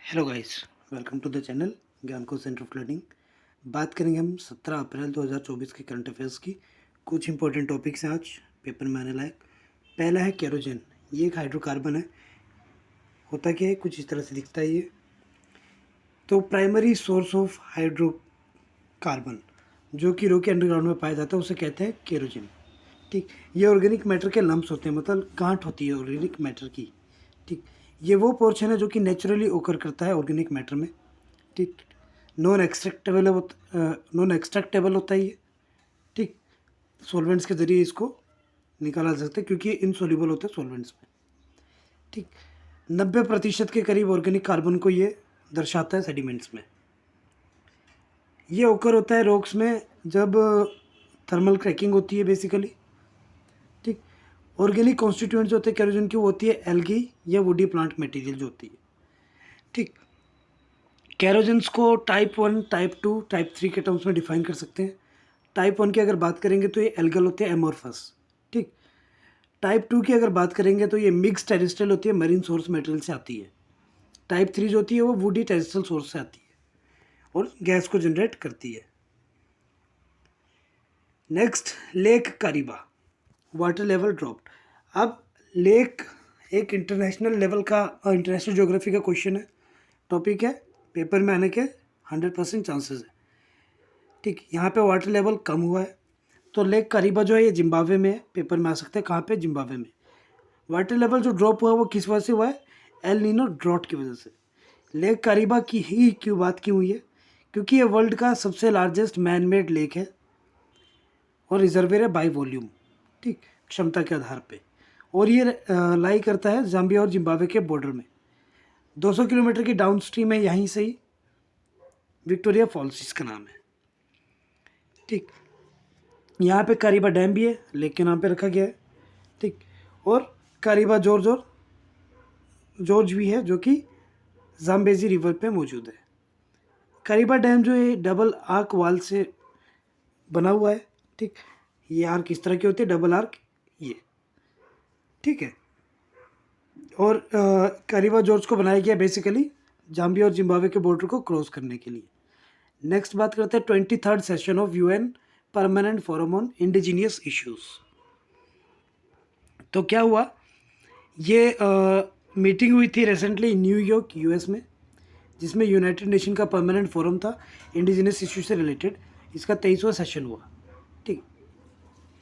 Hello guys, welcome to the channel Gyan को centre of learning. बात करेंगे हम 17 अप्रैल 2024 के करंट अफेयर्स की। कुछ इंपॉर्टेंट टॉपिक्स हैं आज पेपर में आने लायक। पहला है केरोजन। ये एक हाइड्रोकार्बन है। होता क्या है, कुछ इस तरह से दिखता है ये। तो प्राइमरी सोर्स ऑफ हाइड्रोकार्बन जो कि रो के अंडरग्राउंड में पाया जाता है उसे कहते हैं केरोजन। ठीक, ये ऑर्गेनिक मैटर के लम्प्स होते हैं, मतलब गांठ होती है ऑर्गेनिक मैटर की। ठीक, ये वो पोर्शन है जो कि नेचुरली ओकर करता है ऑर्गेनिक मैटर में। ठीक, नॉन एक्सट्रैक्टेबल होता है ये। ठीक, सॉल्वेंट्स के ज़रिए इसको निकाला जा सकता है क्योंकि ये इनसॉल्युबल होता है सॉल्वेंट्स में। ठीक, 90% के करीब ऑर्गेनिक कार्बन को ये दर्शाता है सेडिमेंट्स में। ये ओकर होता है रॉक्स में जब थर्मल क्रैकिंग होती है बेसिकली। ठीक, ऑर्गेनिक कॉन्स्टिट्यूएंट्स जो होते हैं केरोजन की, वो होती है एल्गी या वुडी प्लांट मटेरियल जो होती है। ठीक, केरोजन्स को टाइप 1, टाइप 2, टाइप 3 के टर्म्स में डिफाइन कर सकते हैं। टाइप 1 की अगर बात करेंगे तो ये एल्गल होते हैं, एमोरफस। ठीक, टाइप 2 की अगर बात करेंगे तो ये मिक्स टेरेस्ट्रियल होती है, मरीन सोर्स मटेरियल से आती है। टाइप 3 जो होती है वो वुडी टेरेस्ट्रियल सोर्स से आती है और गैस को जनरेट करती है। Next, lake Kariba, water level dropped. अब लेक एक इंटरनेशनल लेवल का, इंटरनेशनल ज्योग्राफी का क्वेश्चन है, टॉपिक है, पेपर में आने के 100% चांसेस है। ठीक, यहाँ पे वाटर लेवल कम हुआ है तो लेक कारीबा जो है ये जिम्बाब्वे में है, पेपर में आ सकता है। कहाँ पे? जिम्बाब्वे में। वाटर लेवल जो ड्रॉप हुआ वो किस वजह से हुआ है? एल नीनो ड्रॉट की वजह से। लेक कारीबा की ही क्यों बात क्यों हुई है? क्योंकि ये वर्ल्ड का सबसे लार्जेस्ट मैन मेड लेक है और रिजर्वेयर है बाई वॉल्यूम। ठीक, क्षमता के आधार पे। और ये लाई करता है जाम्बिया और जिम्बाब्वे के बॉर्डर में। 200 किलोमीटर की डाउन स्ट्रीम है यहीं से ही विक्टोरिया फॉल्स इसका नाम है। ठीक, यहाँ पे कारीबा डैम भी है, लेक के नाम पे रखा गया है। ठीक, और कारीबा जॉर्ज भी है जो कि जाम्बेजी रिवर पे मौजूद है। कारीबा डैम जो है डबल आर्क वाल से बना हुआ है। ठीक, ये आर्क इस तरह की होती है, डबल आर्क ये। ठीक है, और कारीबा जॉर्ज को बनाया गया बेसिकली जाम्बिया और जिम्बाब्वे के बॉर्डर को क्रॉस करने के लिए। नेक्स्ट बात करते हैं 23rd session of UN permanent forum on indigenous issues. तो क्या हुआ, ये मीटिंग हुई थी रिसेंटली न्यूयॉर्क यूएस में, जिसमें यूनाइटेड नेशन का परमानेंट फोरम था इंडिजीनियस इशू से रिलेटेड। इसका 23वां सेशन हुआ। ठीक,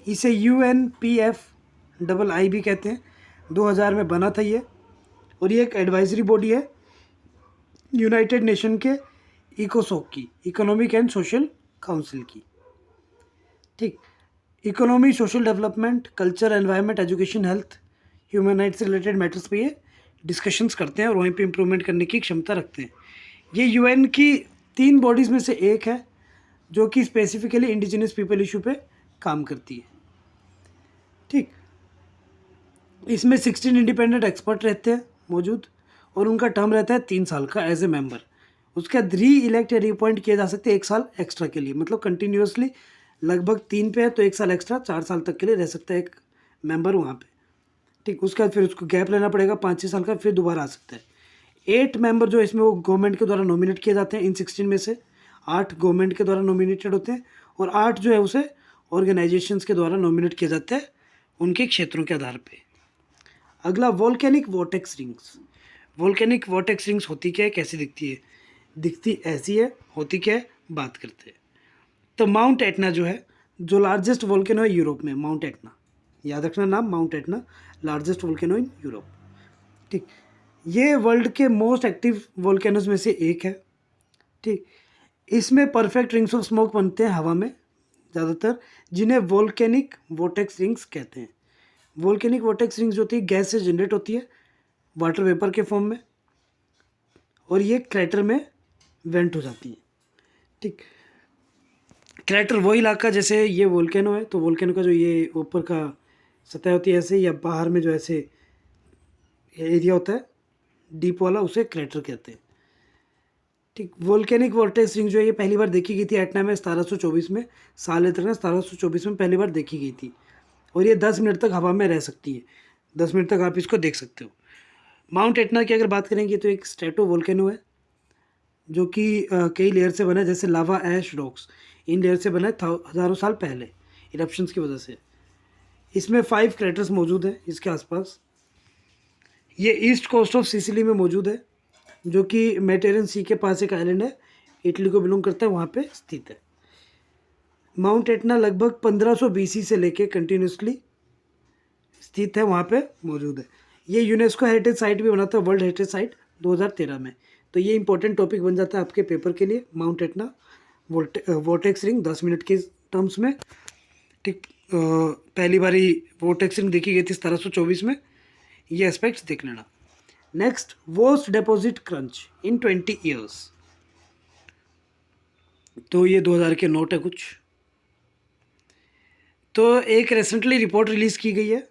इसे UNPFII भी कहते हैं। 2000 में बना था ये, और ये एक एडवाइजरी बॉडी है यूनाइटेड नेशन के इकोसोक की, इकोनॉमिक एंड सोशल काउंसिल की। ठीक, economy, social development, culture, environment, education, health, human rights से रिलेटेड मैटर्स पे ये डिस्कशंस करते हैं और वहीं पे इम्प्रूवमेंट करने की क्षमता रखते हैं। ये यूएन की 3 बॉडीज़ में से एक है जो कि स्पेसिफिकली इंडिजिनस पीपल इशू पे काम करती है। ठीक, इसमें 16 इंडिपेंडेंट एक्सपर्ट रहते हैं मौजूद, और उनका टर्म रहता है 3 साल का एज ए मेंबर। उसके बाद री इलेक्ट या रीअपॉइंट किए जा सकते हैं 1 साल एक्स्ट्रा के लिए, मतलब कंटिन्यूसली लगभग 3 पे है तो 1 साल एक्स्ट्रा 4 साल तक के लिए रह सकता है एक मेंबर वहाँ पे। ठीक, उसके बाद फिर उसको गैप लेना पड़ेगा 5-6 साल का, फिर दोबारा आ सकता है। 8 मेंबर जो इसमें वो गवर्नमेंट के द्वारा नॉमिनेट किए जाते हैं। इन 16 में से 8 गवर्नमेंट के द्वारा नॉमिनेटेड होते हैं और 8 जो है उसे ऑर्गेनाइजेशंस के द्वारा नॉमिनेट किए जाते हैं उनके क्षेत्रों के आधार पे। अगला, volcanic vortex rings. Volcanic vortex rings होती क्या है, कैसी दिखती है? दिखती ऐसी है, होती क्या है, बात करते हैं। तो माउंट एटना जो है, जो लार्जेस्ट वोल्केनो है यूरोप में, माउंट एटना, याद रखना नाम, mount Etna, largest volcano in Europe. ठीक, ये वर्ल्ड के मोस्ट एक्टिव वोल्केनोज में से एक है। ठीक, इसमें परफेक्ट रिंग्स ऑफ स्मोक बनते हैं हवा में ज़्यादातर, जिन्हें वोल्केनिक वोर्टेक्स रिंग्स कहते हैं। वोल्केनिक वोर्टेक्स रिंग्स जो होती है गैस से जनरेट होती है वाटर वेपर के फॉर्म में, और ये क्रैटर में वेंट हो जाती है। ठीक, क्रैटर वो इलाका, जैसे ये वोल्केनो है तो वोल्केनो का जो ये ऊपर का सतह होती है ऐसे, या बाहर में जो ऐसे एरिया होता है डीप वाला, उसे क्रैटर कहते हैं। ठीक, वोल्केनिक वोर्टेक्स रिंग जो है ये पहली बार देखी गई थी एटना में 1724 में। साल लेते हैं 1724 में पहली बार देखी गई थी, और ये 10 मिनट तक हवा में रह सकती है। 10 मिनट तक आप इसको देख सकते हो। माउंट एटना की अगर बात करेंगे तो एक स्ट्रेटो वोल्केनो है जो कि कई लेयर से बना है, जैसे लावा, ऐश, रॉक्स। इन लेयर से बना है हज़ारों साल पहले इरप्शंस की वजह से। इसमें 5 क्रेटर्स मौजूद हैं इसके आसपास। ये ईस्ट कोस्ट ऑफ सिसिली में मौजूद है, जो कि मेडिटेरियन सी के पास एक आइलैंड है, इटली को बिलोंग करता है, वहाँ पे स्थित है। माउंट एटना लगभग 1500 बीसी से लेके कंटिन्यूसली स्थित है, वहाँ पे मौजूद है। ये यूनेस्को हेरिटेज साइट भी बना था, वर्ल्ड हेरिटेज साइट 2013 में। तो ये इंपॉर्टेंट टॉपिक बन जाता है आपके पेपर के लिए, mount Etna vortex ring 10 minute के टर्म्स में। ठीक, पहली बारी वोर्टेक्स रिंग देखी गई थी 1724 में। ये एस्पेक्ट्स देख लेना। नेक्स्ट, वर्स्ट डिपॉजिट क्रंच इन 20 ईयर्स। तो ये 2000 के नोट है कुछ। तो एक रिसेंटली रिपोर्ट रिलीज़ की गई है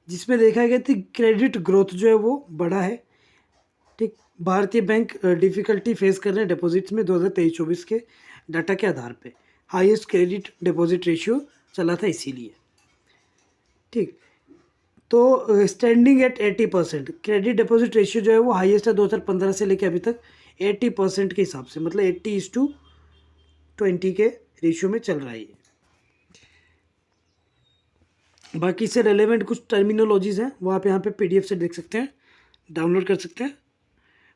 जिसमें देखा गया कि क्रेडिट ग्रोथ जो है वो बढ़ा है। ठीक, भारतीय बैंक डिफ़िकल्टी फेस कर रहे हैं डिपॉजिट्स में 2023-24 के डाटा के आधार पे। हाईएस्ट क्रेडिट डिपॉजिट रेशियो चला था इसीलिए। ठीक, तो standing at 80%, credit deposit ratio जो है वो हाईएस्ट है 2015 से लेकर अभी तक 80% के हिसाब से, मतलब 80:20 के रेशियो में चल रहा है ये। बाकी से रेलेवेंट कुछ टर्मिनोलॉजीज़ हैं वो आप यहाँ पे PDF से देख सकते हैं, डाउनलोड कर सकते हैं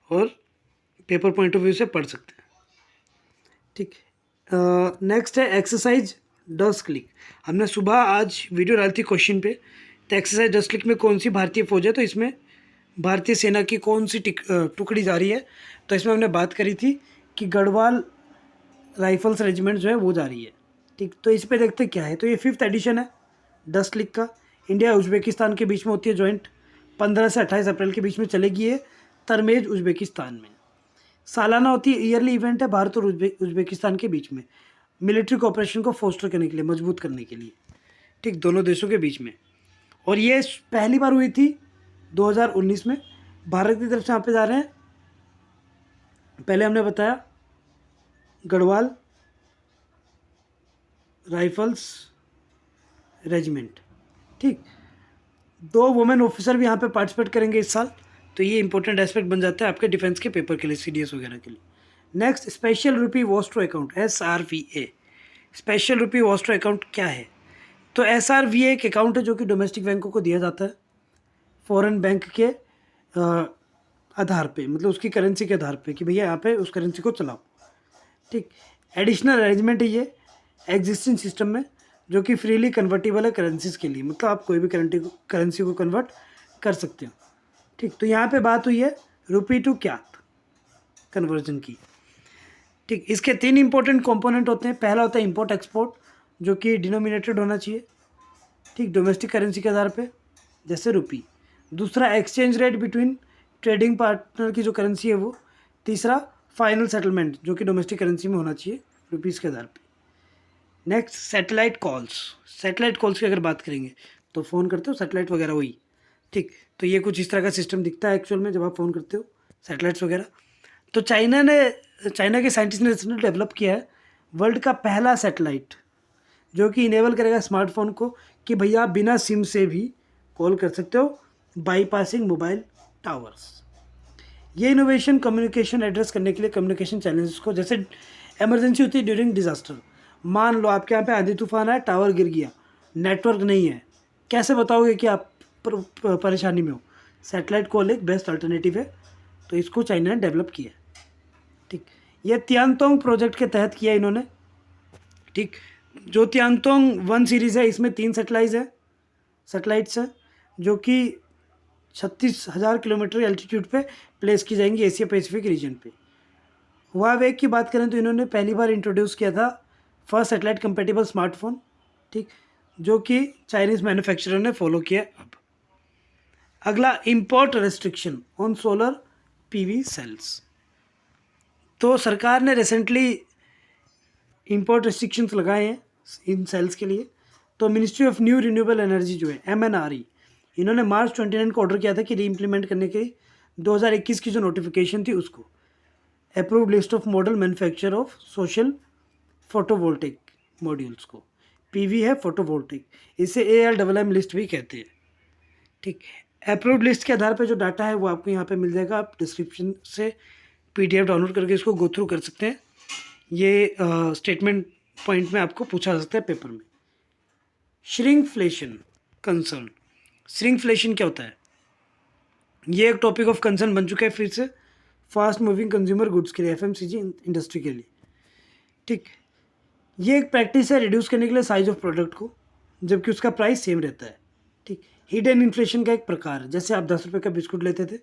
और पेपर पॉइंट ऑफ व्यू से पढ़ सकते हैं। ठीक, नेक्स्ट है एक्सरसाइज 10 क्लिक। हमने सुबह आज वीडियो डाली थी क्वेश्चन पे, तो एक्सरसाइज 10 क्लिक में कौन सी भारतीय फौज है, तो इसमें भारतीय सेना की कौन सी टुकड़ी जा रही है। तो इसमें हमने बात करी थी कि गढ़वाल राइफल्स रेजिमेंट जो है वो जा रही है। ठीक, तो इस पर देखते क्या है। तो ये 5th एडिशन है 10 क्लिक का। इंडिया उज्बेकिस्तान के बीच में होती है जॉइंट, 15 से 28 अप्रैल के बीच में चलेगी ये तरमेज उज्बेकिस्तान में। सालाना होती है, ईयरली इवेंट है भारत और उज्बेकिस्तान के बीच में, मिलिट्री कोऑपरेशन को फोस्टर करने के लिए, मजबूत करने के लिए। ठीक, दोनों देशों के बीच में। और ये पहली बार हुई थी 2019 में। भारत की तरफ से यहाँ पे जा रहे हैं, पहले हमने बताया गढ़वाल राइफल्स रेजिमेंट। ठीक, 2 वुमेन ऑफिसर भी यहाँ पे पार्टिसिपेट करेंगे इस साल। तो ये इंपॉर्टेंट एस्पेक्ट बन जाता है आपके डिफेंस के पेपर के लिए, CDS वगैरह के लिए। नेक्स्ट, स्पेशल रुपी वॉस्ट्रो अकाउंट, SRVA। स्पेशल रुपी वॉस्ट्रो अकाउंट क्या है? तो SRVA एक अकाउंट है जो कि डोमेस्टिक बैंकों को दिया जाता है फॉरेन बैंक के आधार पे, मतलब उसकी करेंसी के आधार पे कि भैया यहाँ पे उस करेंसी को चलाओ। ठीक, एडिशनल अरेंजमेंट है ये एग्जिस्टिंग सिस्टम में, जो कि फ्रीली कन्वर्टेबल है करेंसीज के लिए, मतलब आप कोई भी करेंसी को कन्वर्ट कर सकते हो। ठीक, तो यहाँ पे बात हुई है रुपी टू क्यात कन्वर्जन की। ठीक, इसके 3 इंपॉर्टेंट कंपोनेंट होते हैं। पहला होता है इंपोर्ट एक्सपोर्ट, जो कि डिनोमिनेटेड होना चाहिए, ठीक, डोमेस्टिक करेंसी के आधार पे जैसे रुपी। दूसरा, exchange rate between trading partner की जो करेंसी है वो। तीसरा, फाइनल सेटलमेंट, जो कि डोमेस्टिक करेंसी में होना चाहिए रुपीज़ के आधार पे। Next, satellite calls. Satellite calls की अगर बात करेंगे तो फ़ोन करते हो सैटेलाइट वगैरह हुई। ठीक, तो ये कुछ इस तरह का सिस्टम दिखता है एक्चुअल में जब आप फ़ोन करते हो सैटेलाइट्स वगैरह। तो चाइना के साइंटिस्ट ने रिसेंटली डेवलप किया है वर्ल्ड का पहला सैटेलाइट, जो कि इनेबल करेगा स्मार्टफोन को कि भैया आप बिना सिम से भी कॉल कर सकते हो बाईपासिंग मोबाइल टावर्स। ये इनोवेशन कम्युनिकेशन एड्रेस करने के लिए कम्युनिकेशन चैलेंजेस को, जैसे इमरजेंसी होती है ड्यूरिंग डिजास्टर, मान लो आपके यहाँ पे आंधी तूफान आया, टावर गिर गया, नेटवर्क नहीं है, कैसे बताओगे कि आप परेशानी में हो? सैटेलाइट कॉल एक बेस्ट अल्टरनेटिव है, तो इसको चाइना ने डेवलप किया है। ठीक, ये तियांगतोंग प्रोजेक्ट के तहत किया इन्होंने। ठीक, जो तियांगतोंग 1 सीरीज़ है इसमें 3 सैटेलाइट्स हैं जो कि 36,000 किलोमीटर एल्टीट्यूड पे प्लेस की जाएंगी एशिया पैसिफिक रीजन पे। हुआवे की बात करें तो इन्होंने पहली बार इंट्रोड्यूस किया था फर्स्ट सैटेलाइट कंपेटेबल स्मार्टफोन, ठीक, जो कि चाइनीज़ मैन्युफैक्चरर ने फॉलो किया। अब अगला, import restriction on solar PV cells. तो सरकार ने रिसेंटली इंपोर्ट रेस्ट्रिक्शंस लगाए हैं इन सेल्स के लिए। तो ministry of new renewable energy जो है MNRE, इन्होंने मार्च 29 को ऑर्डर किया था कि रीइम्प्लीमेंट करने के 2021 की जो नोटिफिकेशन थी उसको। Approved list of model manufacture of social photovoltaic modules को, PV है फोटोवोल्टिक, इसे ALMM लिस्ट भी कहते हैं। ठीक, अप्रूव्ड लिस्ट के आधार पे जो डाटा है वो आपको यहाँ पे मिल जाएगा, आप डिस्क्रिप्शन से PDF डाउनलोड करके इसको गो थ्रू कर सकते हैं। ये स्टेटमेंट पॉइंट में आपको पूछा जा सकता है पेपर में। श्रिंकफ्लेशन कंसर्न, श्रिंकफ्लेशन क्या होता है? ये एक टॉपिक ऑफ कंसर्न बन चुका है फिर से फास्ट मूविंग कंज्यूमर गुड्स के लिए, FMCG इंडस्ट्री के लिए। ठीक, ये एक प्रैक्टिस है रिड्यूस करने के लिए साइज ऑफ प्रोडक्ट को, जबकि उसका प्राइस सेम रहता है। ठीक, हिडन इन्फ्लेशन का एक प्रकार, जैसे आप 10 रुपये का बिस्कुट लेते थे,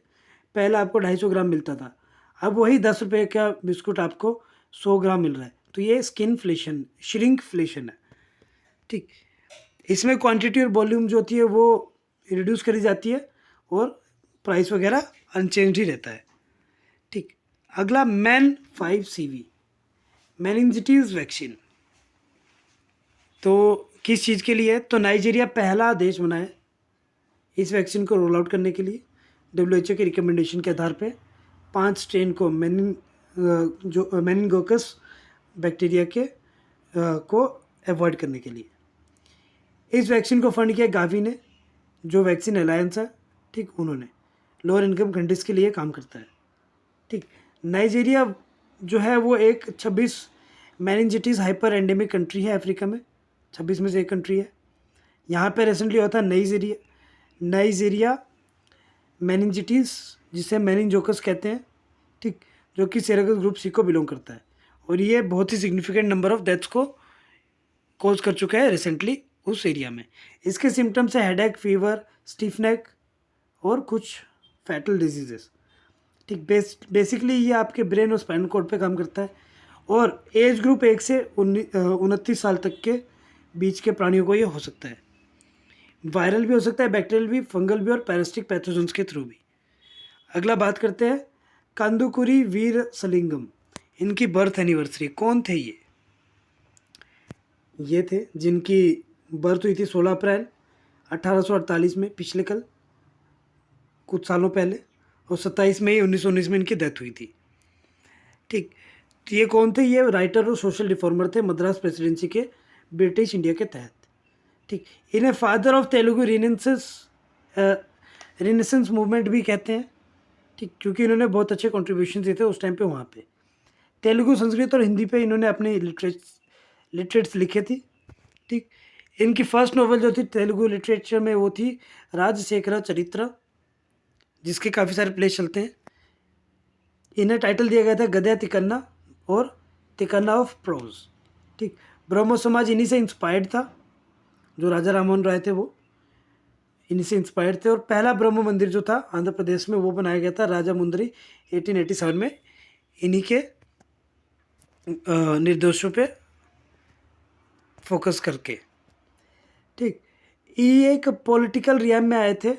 पहले आपको 250 ग्राम मिलता था, अब वही 10 रुपये का बिस्कुट आपको 100 ग्राम मिल रहा है, तो ये स्किनफ्लेशन, श्रिंकफ्लेशन है। ठीक, इसमें क्वांटिटी और वॉल्यूम जो होती है वो रिड्यूस करी जाती है और प्राइस वगैरह अनचेंज ही रहता है। ठीक, अगला मैन 5CV, मेनिंजिटिस वैक्सीन। तो किस चीज़ के लिए है? तो नाइजीरिया पहला देश बना है इस वैक्सीन को रोल आउट करने के लिए। WHO के रिकमेंडेशन के आधार पे 5 स्ट्रेन को मेनिनगोकस बैक्टीरिया के को अवॉइड करने के लिए। इस वैक्सीन को फंड किया गावी ने, जो वैक्सीन अलायंस है। ठीक, उन्होंने लोअर इनकम कंट्रीज़ के लिए काम करता है। ठीक, नाइजीरिया जो है वो एक 26 मेनिंजिटिस हाइपर एंडेमिक कंट्री है अफ्रीका में, 26 में से एक कंट्री है। यहाँ पे रिसेंटली हुआ था नाइजीरिया मेनिंजिटिस, जिसे मेनिंजोकस कहते हैं। ठीक, जो कि सेरेगस ग्रुप C को बिलोंग करता है, और ये बहुत ही सिग्निफिकेंट नंबर ऑफ डेथ्स को कॉज कर चुका है रिसेंटली उस एरिया में। इसके सिम्टम्स है हेडेक, फीवर, स्टिफ नेक और कुछ फैटल डिजीजेस। ठीक, बेसिकली ये आपके ब्रेन और स्पाइनल कॉर्ड पे काम करता है, और एज ग्रुप 1 से 29 साल तक के बीच के प्राणियों को ये हो सकता है। वायरल भी हो सकता है, बैक्टीरियल भी, फंगल भी और पैरासिटिक पैथोजेंस के थ्रू भी। अगला बात करते हैं कांदुकुरी वीर सलिंगम, इनकी बर्थ एनिवर्सरी। कौन थे ये थे जिनकी बर्थ हुई थी 16 अप्रैल 1848 में, पिछले कल कुछ सालों पहले, और 27 मई 1919 में इनकी डेथ हुई थी। ठीक, तो ये कौन थे? ये राइटर और सोशल रिफॉर्मर थे मद्रास प्रेसिडेंसी के ब्रिटिश इंडिया के तहत। ठीक, इन्हें father of Telugu renaissance movement भी कहते हैं। ठीक, क्योंकि इन्होंने बहुत अच्छे कॉन्ट्रीब्यूशन दिए थे उस टाइम पे वहाँ पे। तेलुगु, संस्कृत और हिंदी पे इन्होंने अपने लिटरेट्स लिखे थी। ठीक, इनकी फर्स्ट नॉवल जो थी तेलुगु लिटरेचर में वो थी राजशेखर चरित्र, जिसके काफ़ी सारे प्लेस चलते हैं। इन्हें टाइटल दिया गया था गद्य तिकन्ना और तिकन्ना ऑफ प्रोज। ठीक, ब्रह्मो समाज इन्हीं से इंस्पायर्ड था, जो राजा राममोहन राय थे वो इन्हीं से इंस्पायर्ड थे। और पहला ब्रह्म मंदिर जो था आंध्र प्रदेश में वो बनाया गया था राजा मुंदरी 1887 में, इन्हीं के निर्देशों पे फोकस करके। ठीक, ये एक पॉलिटिकल रियाम में आए थे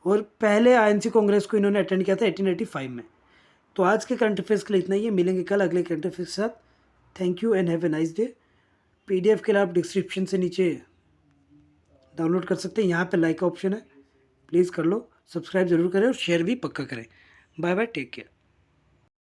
और पहले INC कांग्रेस को इन्होंने अटेंड किया था 1885 में। तो आज के करंट अफेयर्स के लिए इतना ही है, मिलेंगे कल अगले करंट अफेयर्स के साथ। Thank you and have a nice day. PDF के लिए आप डिस्क्रिप्शन से नीचे डाउनलोड कर सकते हैं, यहाँ पे लाइक का ऑप्शन है, प्लीज़ कर लो, सब्सक्राइब जरूर करें और शेयर भी पक्का करें। Bye bye, take care.